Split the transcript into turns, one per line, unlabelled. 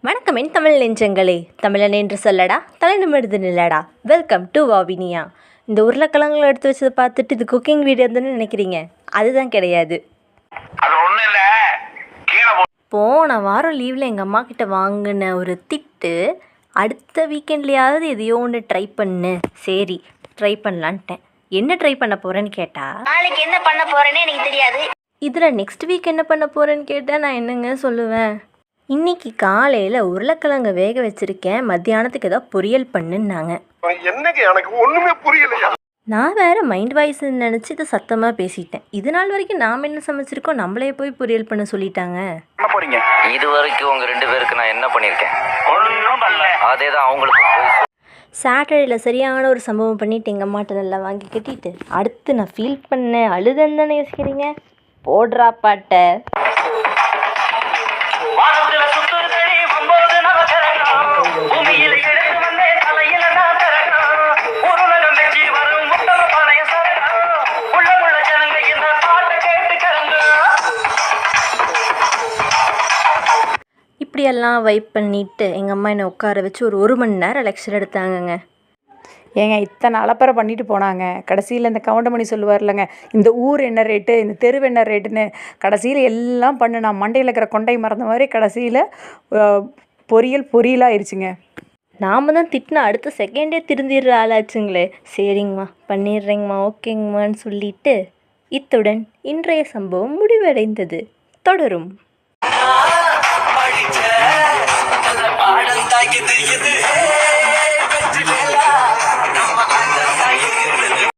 வணக்கம் என் தமிழ் நெஞ்சங்களே, தமிழன் என்று சொல்லடா, தலைநிமிர்ந்து நில்லடா. Welcome to Vavuniya. இந்த உருளைக்கிழங்குல எடுத்து வச்சதை பார்த்துட்டு இது குக்கிங் வீடியோ தானே நினைக்கிறீங்க? அதுதான் கிடையாது. போன வாரம் லீவில் எங்கள் அம்மா கிட்ட வாங்கின ஒரு திட்டு, அடுத்த வீக்கெண்ட்லேயாவது எதையோ ஒன்று ட்ரை பண்ணு. சரி ட்ரை பண்ணலான்ட்டேன். என்ன ட்ரை பண்ண போகிறேன்னு கேட்டா,
நாளைக்கு என்ன பண்ண போகிறேன்னு எனக்கு தெரியாது.
இதில் நெக்ஸ்ட் வீக் என்ன பண்ண போகிறேன்னு கேட்டால் நான் என்னங்க சொல்லுவேன்? இன்னைக்கு காலையில் உருளைக்கிழங்க வேக வச்சுருக்கேன், மத்தியானத்துக்கு ஏதாவது பொரியல் பண்ணுன்னாங்க.
என்னங்க எனக்கு ஒன்றுமே புரியலையா?
நான் வேறு மைண்ட் வாய்ஸ்ன்னு நினச்சி இதை சத்தமாக பேசிட்டேன். இது நாள் வரைக்கும் நாம் என்ன சமைச்சிருக்கோம், நம்மளே போய் பொரியல் பண்ண சொல்லிட்டாங்க.
என்ன போறீங்க?
இது வரைக்கும் உங்கள் 2 பேருக்கு நான் என்ன பண்ணியிருக்கேன்? அதே தான் அவங்களுக்கு
சாட்டர்டேயில் சரியான ஒரு சம்பவம் பண்ணிவிட்டு எங்கள் அம்மாட்ட நல்லா வாங்கி கட்டிட்டு அடுத்து நான் ஃபீல் பண்ணேன் அழுதன்னு தானே யோசிக்கிறீங்க? போடுறா பாட்டை. இப்படியெல்லாம் வைப் பண்ணிவிட்டு எங்கள் அம்மா என்னை உட்கார வச்சு ஒரு மணி நேரம் லெக்சர் எடுத்தாங்கங்க.
ஏங்க இத்தனை அலப்பறை பண்ணிட்டு போனாங்க. கடைசியில் இந்த கவுண்டமணி சொல்லுவார்லங்க, இந்த ஊர் என்ன ரேட்டு, இந்த தெருவு என்ன ரேட்டுன்னு. கடைசியில் எல்லாம் பண்ணு நான் மண்டையில் இருக்கிற கொண்டை மறந்த மாதிரி கடைசியில் பொரியலாக ஆயிடுச்சுங்க.
நாம் தான் திட்டினா அடுத்த செகண்டே திருந்திடுற ஆளாச்சுங்களே. சரிங்கம்மா பண்ணிடுறேங்கம்மா ஓகேங்கம்மான்னு சொல்லிட்டு இத்துடன் இன்றைய சம்பவம் முடிவடைந்தது. தொடரும்.